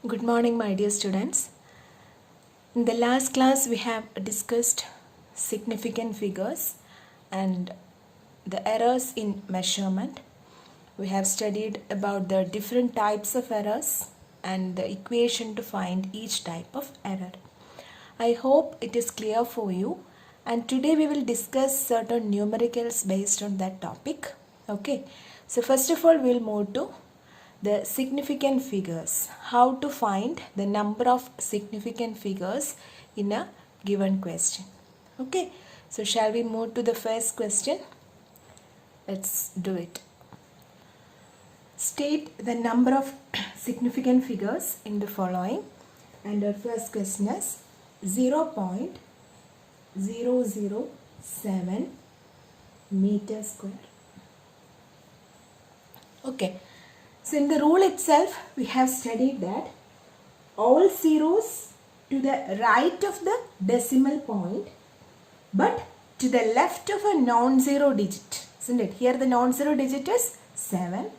Good morning, my dear students. In the last class, we have discussed significant figures and the errors in measurement. We have studied about the different types of errors and the equation to find each type of error. I hope it is clear for you, and today we will discuss certain numericals based on that topic. Okay, so first of all, we will move to the significant figures. How to find the number of significant figures in a given question. Okay, so shall we move to the first question? Let's do it. State the number of significant figures in the following, and our first question is 0.007 meter square. Okay. So in the rule itself, we have studied that all zeros to the right of the decimal point, but to the left of a non-zero digit, isn't it? Here the non-zero digit is 7.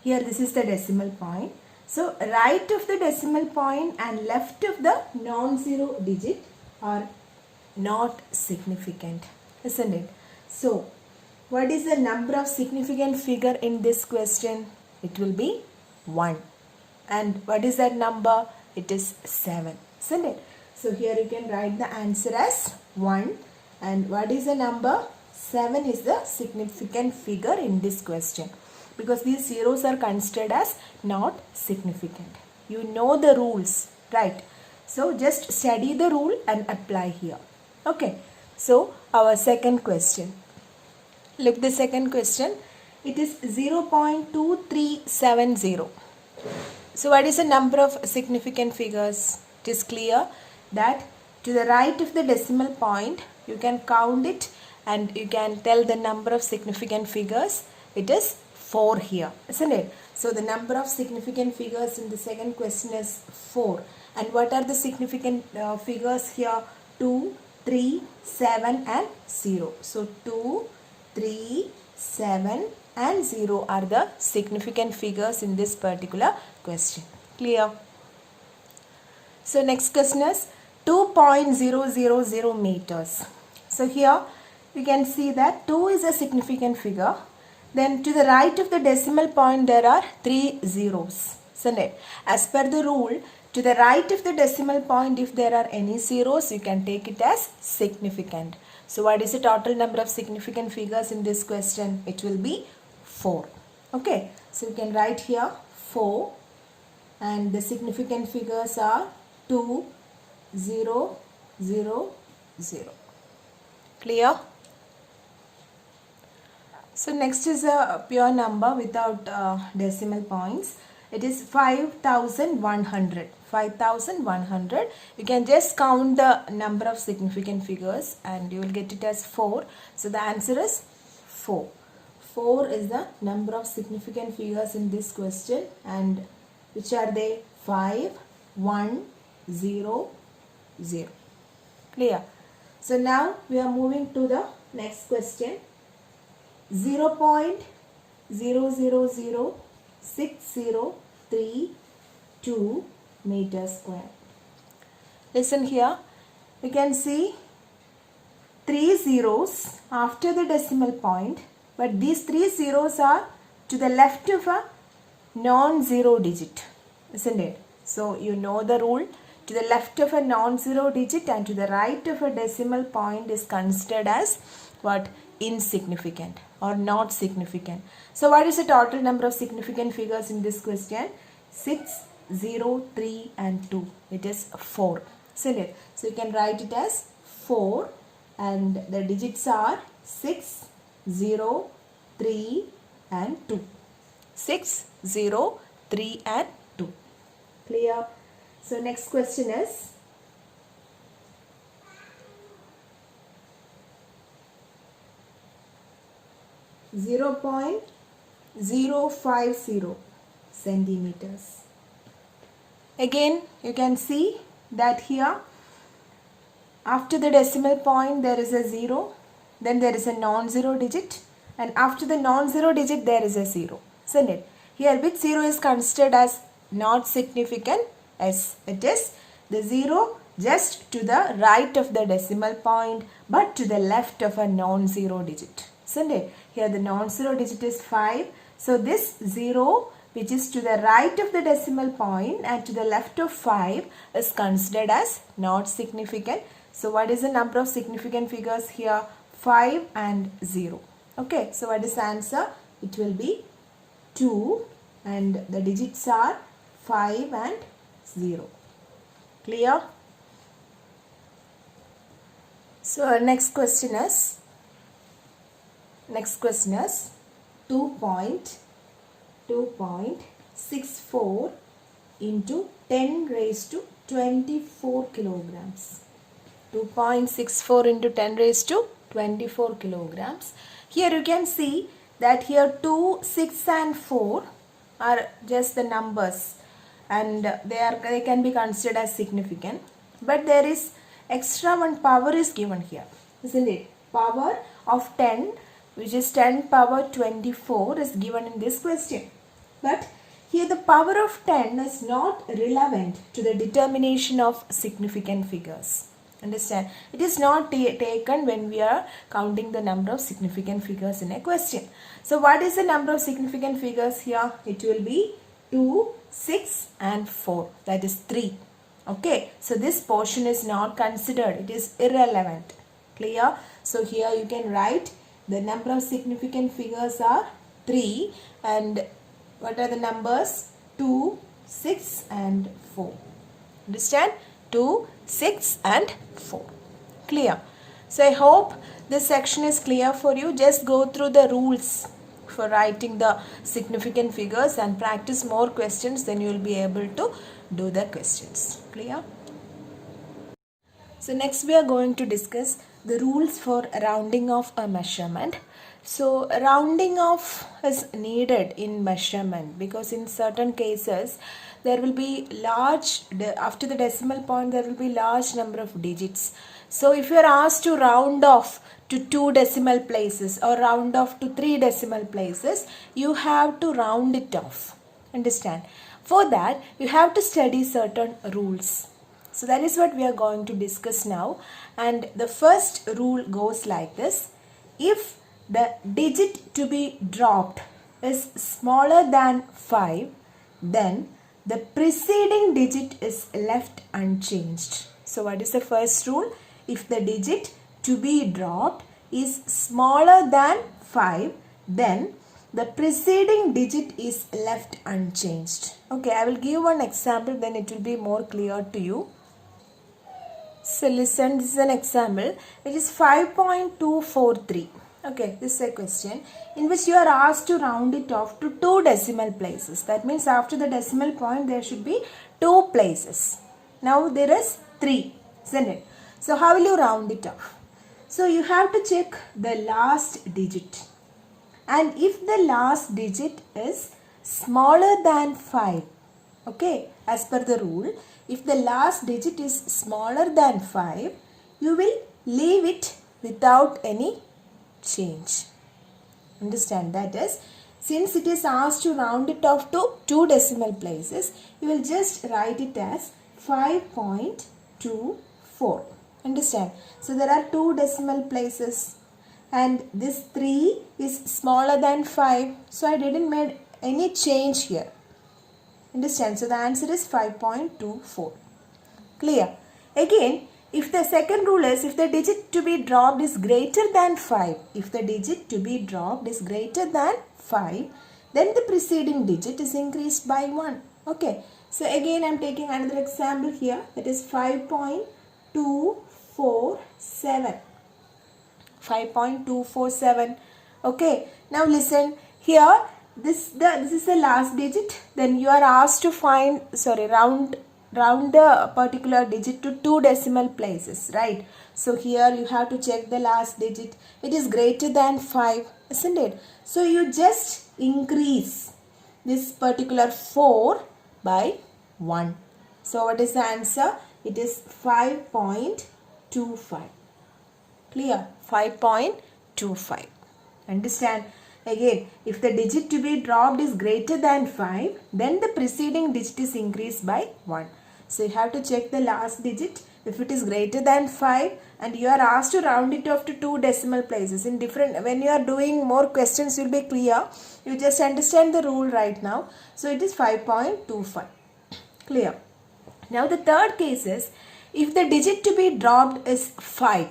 Here this is the decimal point. So right of the decimal point and left of the non-zero digit are not significant, isn't it? So what is the number of significant figure in this question? It will be 1. And what is that number? It is 7, isn't it? So here you can write the answer as 1. And what is the number? 7 is the significant figure in this question, because these zeros are considered as not significant. You know the rules, right? So just study the rule and apply here. Okay. So our second question. Look the second question. It is 0.2370. So what is the number of significant figures? It is clear that to the right of the decimal point, you can count it and you can tell the number of significant figures. It is 4 here, isn't it? So the number of significant figures in the second question is 4. And what are the significant figures here? 2, 3, 7 and 0. So 2, 3, 7 and 0 are the significant figures in this particular question. Clear? So next question is 2.000 meters. So here you can see that 2 is a significant figure. Then to the right of the decimal point there are 3 zeros. Isn't it? As per the rule, to the right of the decimal point, if there are any zeros, you can take it as significant. So what is the total number of significant figures in this question? It will be 4. Okay. So you can write here 4, and the significant figures are 2, 0, 0, 0. Clear? So next is a pure number without decimal points. It is 5,100. 5,100. You can just count the number of significant figures and you will get it as 4. So the answer is 4. 4 is the number of significant figures in this question, and which are they? 5, 1, 0, 0. Clear? So now we are moving to the next question. 0.000603 meter square. Listen here. We can see 3 zeros after the decimal point, but these 3 zeros are to the left of a non-zero digit, isn't it? So you know the rule. To the left of a non-zero digit and to the right of a decimal point is considered as what? Insignificant or not significant. So what is the total number of significant figures in this question? 6, 0, 3 and 2. It is 4. Isn't it? So you can write it as 4 and the digits are 6, 0, 3 and 2. 6, 0, 3 and 2. Clear? So next question is 0.050 centimeters. Again, you can see that here after the decimal point there is a 0, then there is a non-zero digit, and after the non-zero digit there is a 0, isn't it? Here which 0 is considered as not significant? Yes, it is the 0 just to the right of the decimal point but to the left of a non-zero digit. Isn't it? Here the non-zero digit is 5. So this 0 which is to the right of the decimal point and to the left of 5 is considered as not significant. So what is the number of significant figures here? 5 and 0. Okay, so what is the answer? It will be 2 and the digits are 5 and 0. Clear? So our next question is 2.64 into 10 raised to 24 kilograms. 2.64 into 10 raised to 24 kilograms. Here you can see that here 2, 6 and 4 are just the numbers and they can be considered as significant. But there is extra one power is given here, isn't it? Power of 10, which is 10 power 24 is given in this question. But here the power of 10 is not relevant to the determination of significant figures. Understand? It is not taken when we are counting the number of significant figures in a question. So what is the number of significant figures here? It will be 2, 6 and 4. That is 3. Okay. So this portion is not considered. It is irrelevant. Clear? So here you can write the number of significant figures are 3 and what are the numbers? 2, 6 and 4. Understand? 2, 6 and 4. Clear? So I hope this section is clear for you. Just go through the rules for writing the significant figures and practice more questions, then you will be able to do the questions. Clear? So next we are going to discuss the rules for rounding off a measurement. So rounding off is needed in measurement because in certain cases there will be large, after the decimal point there will be large number of digits. So if you are asked to round off to 2 decimal places or round off to 3 decimal places, you have to round it off. Understand? For that you have to study certain rules. So that is what we are going to discuss now, and the first rule goes like this. If the digit to be dropped is smaller than 5, then the preceding digit is left unchanged. So what is the first rule? If the digit to be dropped is smaller than 5, then the preceding digit is left unchanged. Okay, I will give one example, then it will be more clear to you. So listen, this is an example. It is 5.243. Okay, this is a question in which you are asked to round it off to 2 decimal places. That means after the decimal point there should be 2 places. Now there is 3, isn't it? So how will you round it off? So you have to check the last digit. And if the last digit is smaller than 5, okay, as per the rule, if the last digit is smaller than 5, you will leave it without any change. Understand? That is, since it is asked to round it off to 2 decimal places, you will just write it as 5.24. Understand? So there are 2 decimal places and this 3 is smaller than 5. So I didn't make any change here. Understand? So the answer is 5.24. Clear? Again, if the second rule is if the digit to be dropped is greater than 5, if the digit to be dropped is greater than 5, then the preceding digit is increased by 1. Okay. So again I am taking another example here, that is 5.247. 5.247. Okay. Now listen, here this is the last digit, then you are asked to round the particular digit to 2 decimal places, right? So here you have to check the last digit. It is greater than 5, isn't it? So you just increase this particular 4 by 1. So what is the answer? It is 5.25. Clear? 5.25. Understand? Again, if the digit to be dropped is greater than 5, then the preceding digit is increased by 1. So you have to check the last digit. If it is greater than 5 and you are asked to round it off to 2 decimal places in different, when you are doing more questions, you will be clear. You just understand the rule right now. So it is 5.25. Clear. Now the third case is, if the digit to be dropped is 5,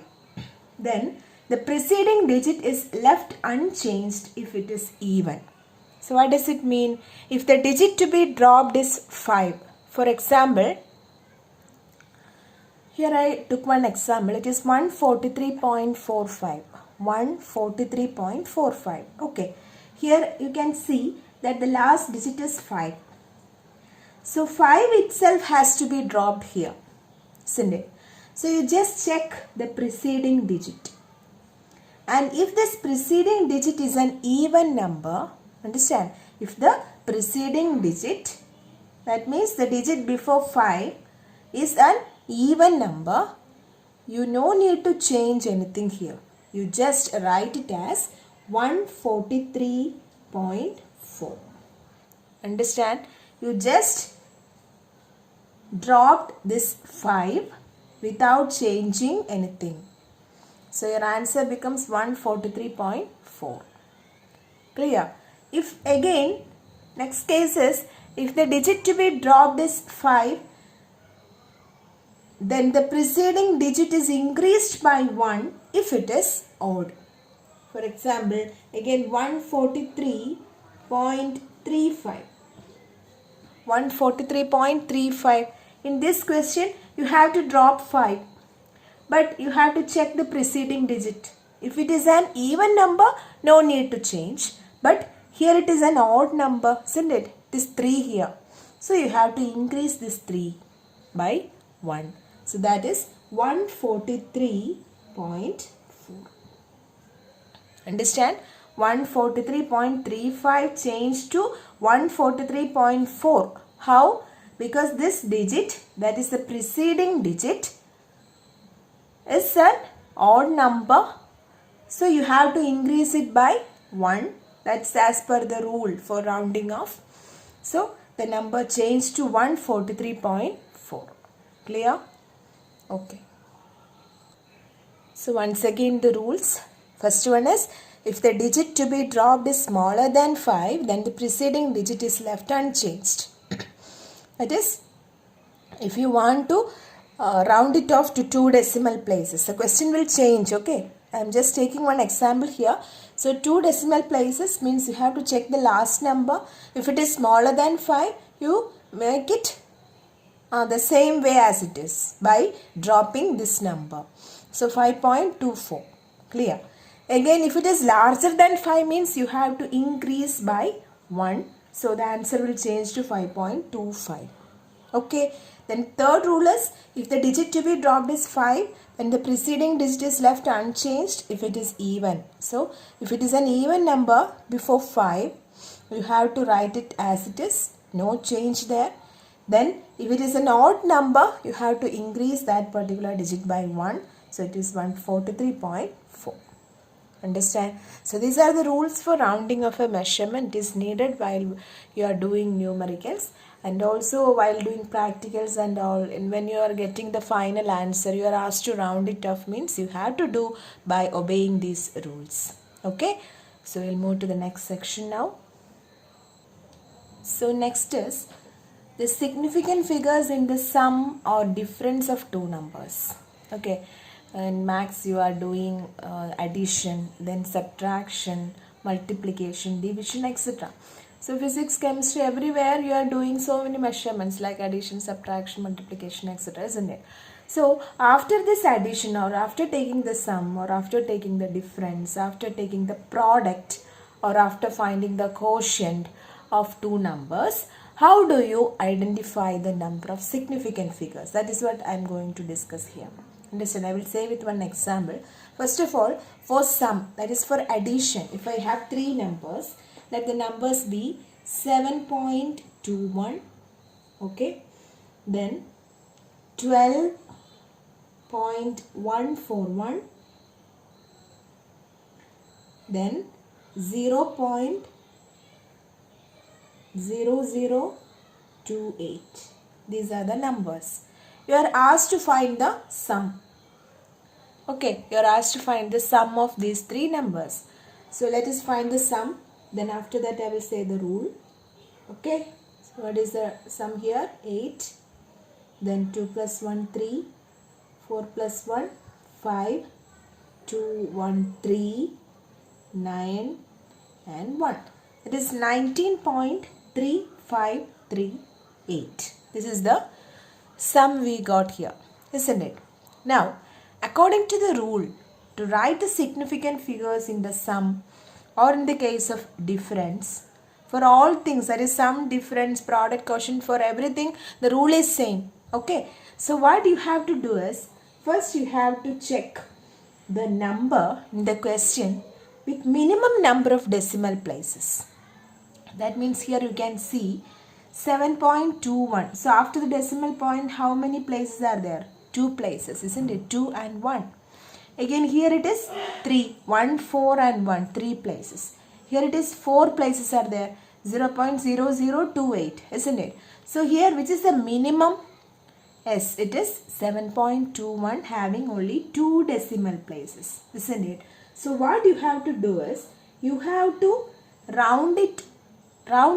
then the preceding digit is left unchanged if it is even. So what does it mean? If the digit to be dropped is 5. For example, here I took one example. It is 143.45. 143.45. Okay. Here you can see that the last digit is 5. So 5 itself has to be dropped here, isn't it? So you just check the preceding digit. And if this preceding digit is an even number, understand, if the preceding digit, that means the digit before 5 is an even number, you no need to change anything here. You just write it as 143.4. Understand? You just dropped this 5 without changing anything. So your answer becomes 143.4. Clear? If again, next case is, if the digit to be dropped is 5, then the preceding digit is increased by 1 if it is odd. For example, again 143.35. 143.35. In this question, you have to drop 5. But you have to check the preceding digit. If it is an even number, no need to change. But here it is an odd number, isn't it? It is 3 here. So you have to increase this 3 by 1. So that is 143.4. Understand? 143.35 changed to 143.4. How? Because this digit, that is the preceding digit, is an odd number. So you have to increase it by 1. That's as per the rule for rounding off. So the number changed to 143.4. Clear? Okay. So once again the rules. First one is, if the digit to be dropped is smaller than 5, then the preceding digit is left unchanged. That is, if you want to round it off to 2 decimal places, the question will change. Okay, I am just taking one example here. So 2 decimal places means you have to check the last number. If it is smaller than 5, you make it the same way as it is by dropping this number. So 5.24. Clear? Again, if it is larger than 5 means you have to increase by 1. So the answer will change to 5.25. Okay. Then third rule is, if the digit to be dropped is 5, then the preceding digit is left unchanged if it is even. So if it is an even number before 5, you have to write it as it is. No change there. Then if it is an odd number, you have to increase that particular digit by 1. So it is 143.4. Understand? So these are the rules for rounding of a measurement. It is needed while you are doing numericals, and also while doing practicals and all. And when you are getting the final answer, you are asked to round it off, means you have to do by obeying these rules. Okay. So we'll move to the next section now. So next is the significant figures in the sum or difference of two numbers. Okay. In maths you are doing addition, then subtraction, multiplication, division, etc. So physics, chemistry, everywhere you are doing so many measurements like addition, subtraction, multiplication, etc. Isn't it? So after this addition, or after taking the sum, or after taking the difference, after taking the product, or after finding the quotient of two numbers, how do you identify the number of significant figures? That is what I am going to discuss here. Understand? I will say with one example. First of all, for sum, that is for addition, if I have 3 numbers, let the numbers be 7.21, okay, then 12.141, then 0.0028. These are the numbers. You are asked to find the sum. Okay, you are asked to find the sum of these three numbers. So let us find the sum. Then after that I will say the rule. Okay, so what is the sum here? 8. Then 2 plus 1, 3. 4 plus 1, 5. 2, 1, 3. 9 and 1. It is 19.3538. This is the sum we got here, isn't it? Now, according to the rule, to write the significant figures in the sum or in the case of difference, for all things, that is sum, difference, product, quotient, for everything, the rule is same. Okay. So what you have to do is, first you have to check the number in the question with minimum number of decimal places. That means here you can see 7.21. So after the decimal point, how many places are there? 2 places, isn't it? 2 and 1. Again here it is 3. 1, 4 and 1. 3 places. Here it is 4 places are there. 0.0028, isn't it? So here which is the minimum? Yes, it is 7.21 having only 2 decimal places, isn't it? So what you have to do is, you have to round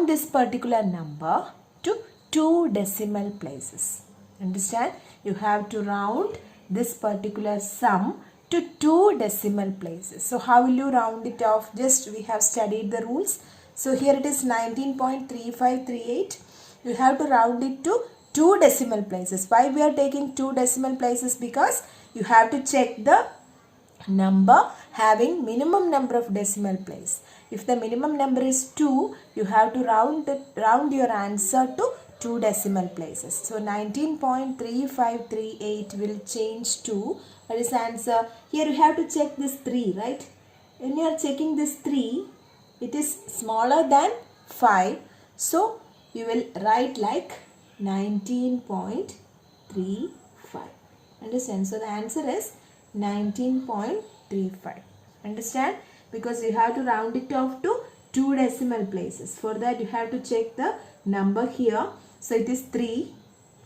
this particular number to 2 decimal places. Understand? You have to round this particular sum to 2 decimal places. So how will you round it off? Just we have studied the rules. So here it is 19.3538. You have to round it to 2 decimal places. Why we are taking 2 decimal places? Because you have to check the number having minimum number of decimal place. If the minimum number is 2, you have to round your answer to 2 decimal places. So 19.3538 will change to, what is the answer? Here you have to check this 3, right? When you are checking this 3, it is smaller than 5. So you will write like 19.35. Understand? So the answer is 19.35. Understand? Because you have to round it off to 2 decimal places. For that you have to check the number here. So it is 3.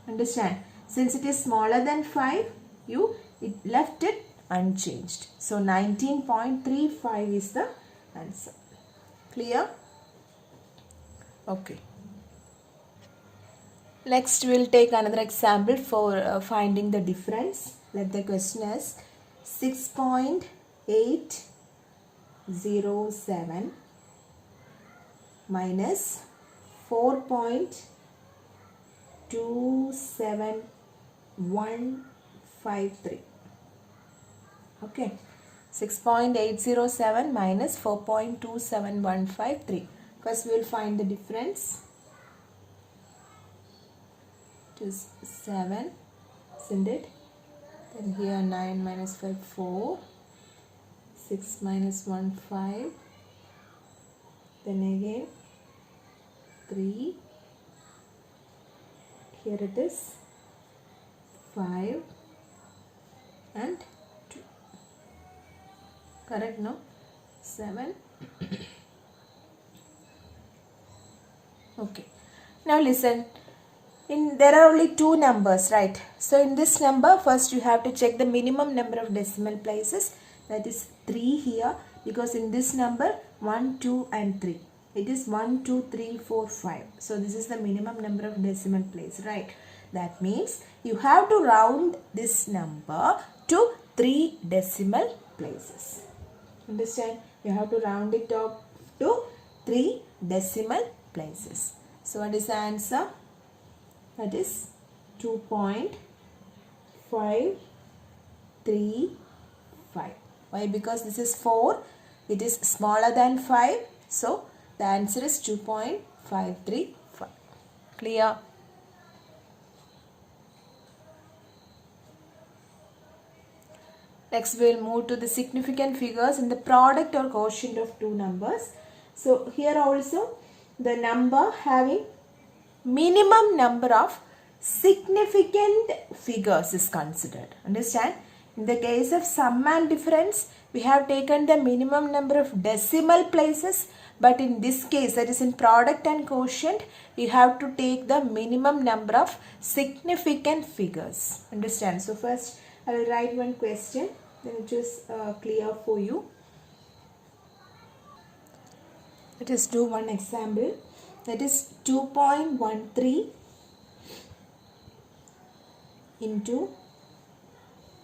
Understand? Since it is smaller than 5, you left it unchanged. So 19.35 is the answer. Clear? Okay. Next we will take another example for finding the difference. Let the question is 6.807 minus 4.27153. Okay. 6.807 minus 4.27153. First we will find the difference. It is 7, isn't it? Then here 9 minus 5, 4. 6 minus 1, 5. Then again 3. Here it is 5 and 2. Correct, no? 7. Okay. Now listen. There are only 2 numbers, right? So in this number, first you have to check the minimum number of decimal places. That is 3 here, because in this number 1, 2 and 3. It is 1, 2, 3, 4, 5. So this is the minimum number of decimal place, right? That means you have to round this number to 3 decimal places. Understand? You have to round it up to 3 decimal places. So what is the answer? That is 2.535. Why? Because this is 4. It is smaller than 5. So the answer is 2.535. Clear? Next we will move to the significant figures in the product or quotient of 2 numbers. So here also the number having minimum number of significant figures is considered. Understand? In the case of sum and difference, we have taken the minimum number of decimal places, but in this case, that is in product and quotient, you have to take the minimum number of significant figures. Understand? So first I will write one question, then it is clear for you. Let us do one example, that is 2.13 into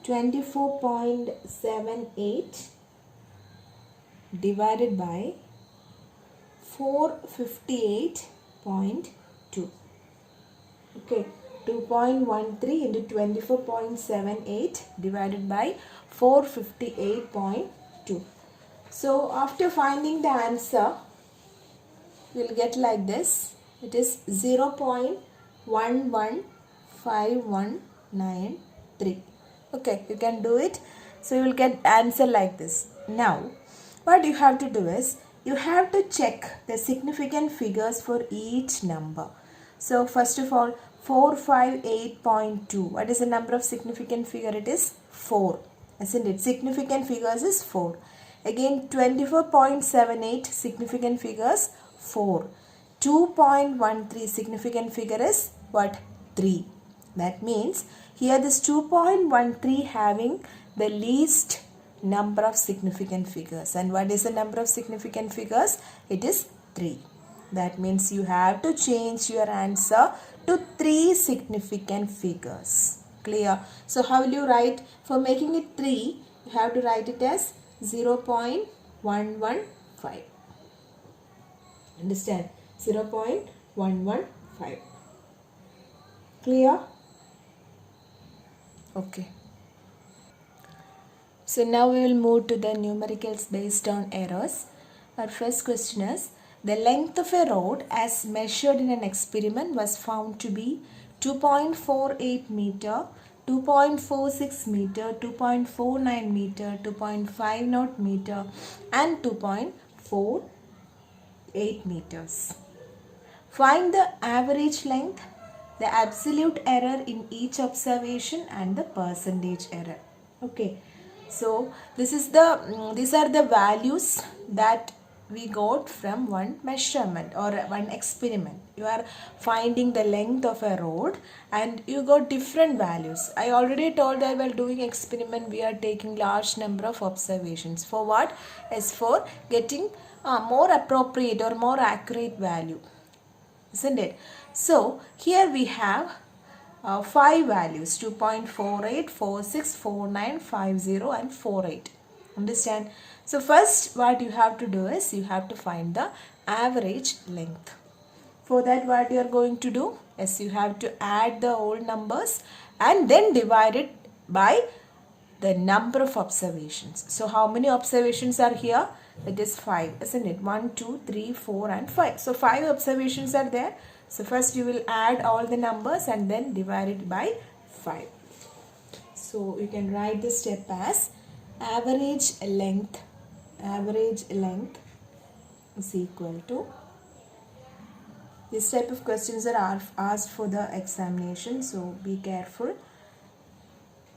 24.78 divided by 458.2. Okay, 2.13 into 24.78 divided by 458.2. So after finding the answer, you will get like this. It is 0.115193. Okay, you can do it. So you will get answer like this. Now, what you have to do is, you have to check the significant figures for each number. So first of all, 458.2. What is the number of significant figure? It is 4. Isn't it? Significant figures is 4. Again, 24.78 significant figures 4. 2.13 significant figure is what? 3. That means here this 2.13 having the least number of significant figures. And what is the number of significant figures? It is 3. That means you have to change your answer to 3 significant figures. Clear? So how will you write? For making it 3, you have to write it as 0.115. Understand? 0.115. Clear? Okay. So now we will move to the numericals based on errors. Our first question is, the length of a rod as measured in an experiment was found to be 2.48 meter, 2.46 meter, 2.49 meter, 2.50 meter and 2.48 meters. Find the average length, the absolute error in each observation and the percentage error. Okay. So these are the values that we got from one measurement or one experiment. You are finding the length of a rod and you got different values. I already told that while doing experiment we are taking large number of observations. For what? As for getting more appropriate or more accurate value. Isn't it? So here we have 5 values: 2.48, 46, 49, 50 and 48. Understand? So first what you have to do is, you have to find the average length. For that, what you are going to do is, you have to add the whole numbers and then divide it by the number of observations. So how many observations are here? It is 5, isn't it? 1, 2, 3, 4 and 5. So 5 observations are there. So first you will add all the numbers and then divide it by 5. So you can write this step as average length is equal to, this type of questions are asked for the examination, so be careful.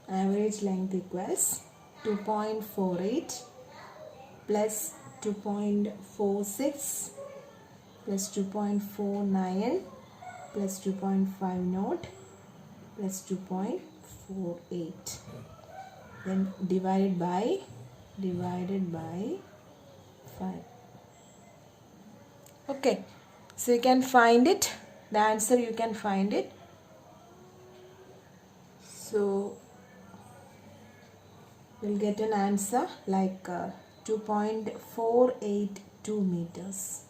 Average length equals 2.48 plus 2.46 plus 2.49 plus 2.50 plus 2.48, then divided by 5. Okay, so you can find it, the answer you can find it. So we'll get an answer like 2.482 meters.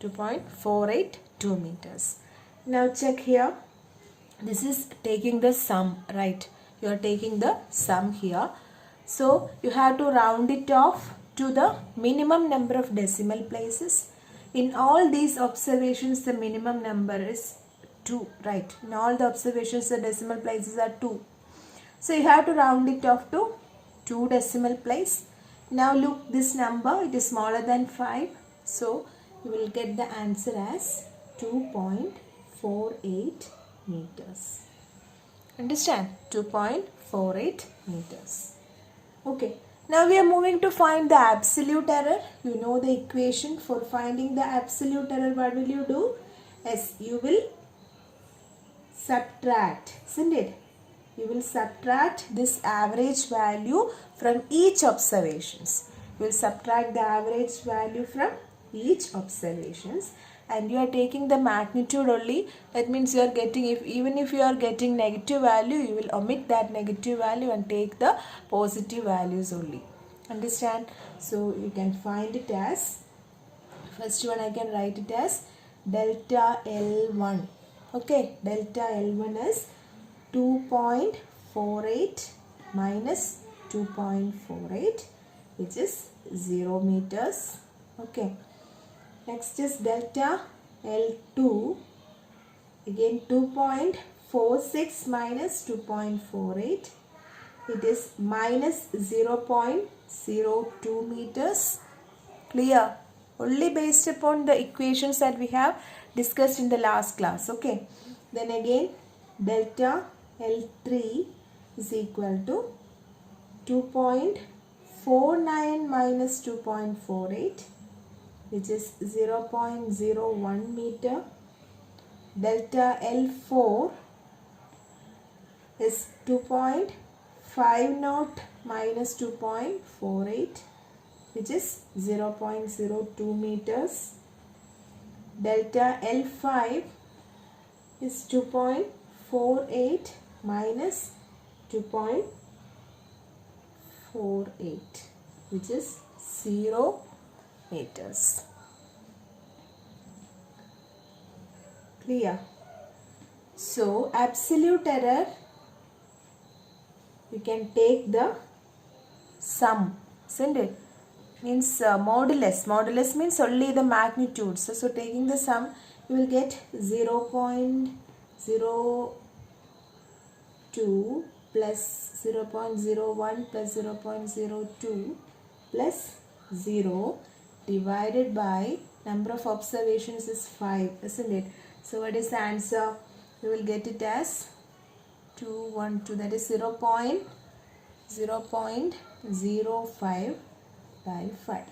2.482 meters. Now check here. This is taking the sum, right? You are taking the sum here. So you have to round it off to the minimum number of decimal places. In all these observations, the minimum number is 2, right? In all the observations, the decimal places are 2. So you have to round it off to 2 decimal place. Now look, this number, it is smaller than 5. So you will get the answer as 2.48 meters. Understand? 2.48 meters. Okay. Now we are moving to find the absolute error. You know the equation for finding the absolute error. What will you do? Yes, you will subtract, isn't it? You will subtract this average value from each observations. You will subtract the average value from each observations, and you are taking the magnitude only. That means you are getting, even if you are getting negative value, you will omit that negative value and take the positive values only. Understand? So you can find it as, first one I can write it as delta L1. Okay, delta L1 is 2.48 minus 2.48, which is 0 meters. Okay, next is delta L2, again 2.46 minus 2.48, it is minus 0.02 meters. Clear? Only based upon the equations that we have discussed in the last class. Okay, then again delta L3 is equal to 2.49 minus 2.48, which is 0.01 meter. Delta L4 is 2.50 minus 2.48, which is 0.02 meters. Delta L5 is 2.48 minus 2.48, which is 0 meters. Clear? So absolute error, you can take the sum, isn't it? Means modulus. Modulus means only the magnitudes. So taking the sum, you will get 0.02 plus 0.01 plus 0.02 plus 0 divided by number of observations is 5, isn't it? So what is the answer? You will get it as 212, that is 0.05 by 5.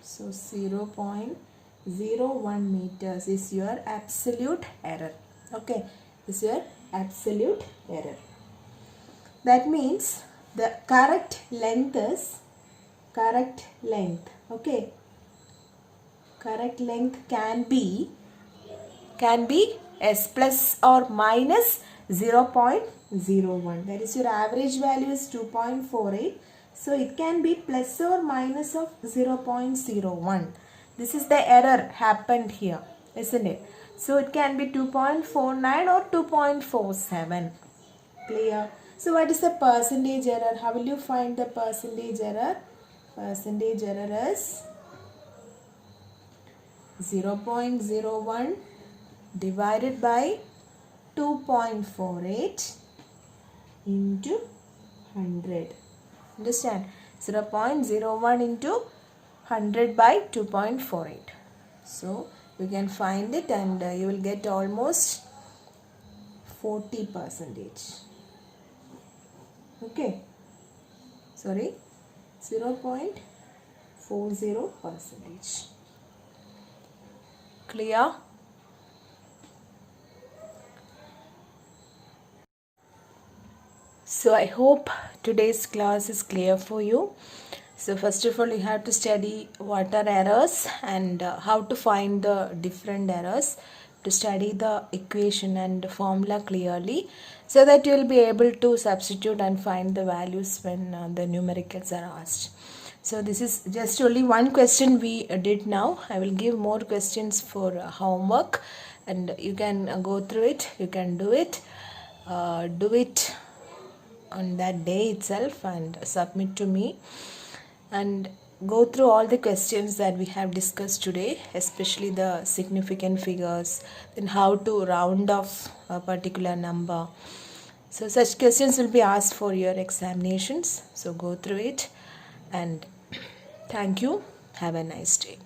So 0.01 meters is your absolute error. Okay, is your absolute error. That means the correct length is okay. Correct length can be s plus or minus 0.01. That is, your average value is 2.48. So it can be plus or minus of 0.01. This is the error happened here, isn't it? So it can be 2.49 or 2.47. Clear? So what is the percentage error? How will you find the percentage error? Percentage error is 0.01 divided by 2.48 into 100. Understand? 0.01 into 100 by 2.48. So you can find it, and you will get almost 40%. Okay. Sorry. 0.40%. Clear? So I hope today's class is clear for you. So first of all, you have to study what are errors and how to find the different errors, to study the equation and formula clearly, so that you will be able to substitute and find the values when the numericals are asked. So this is just only one question we did now. I will give more questions for homework, and you can go through it. You can do it on that day itself and submit to me, and go through all the questions that we have discussed today, especially the significant figures, then how to round off a particular number. So such questions will be asked for your examinations. So go through it, and thank you. Have a nice day.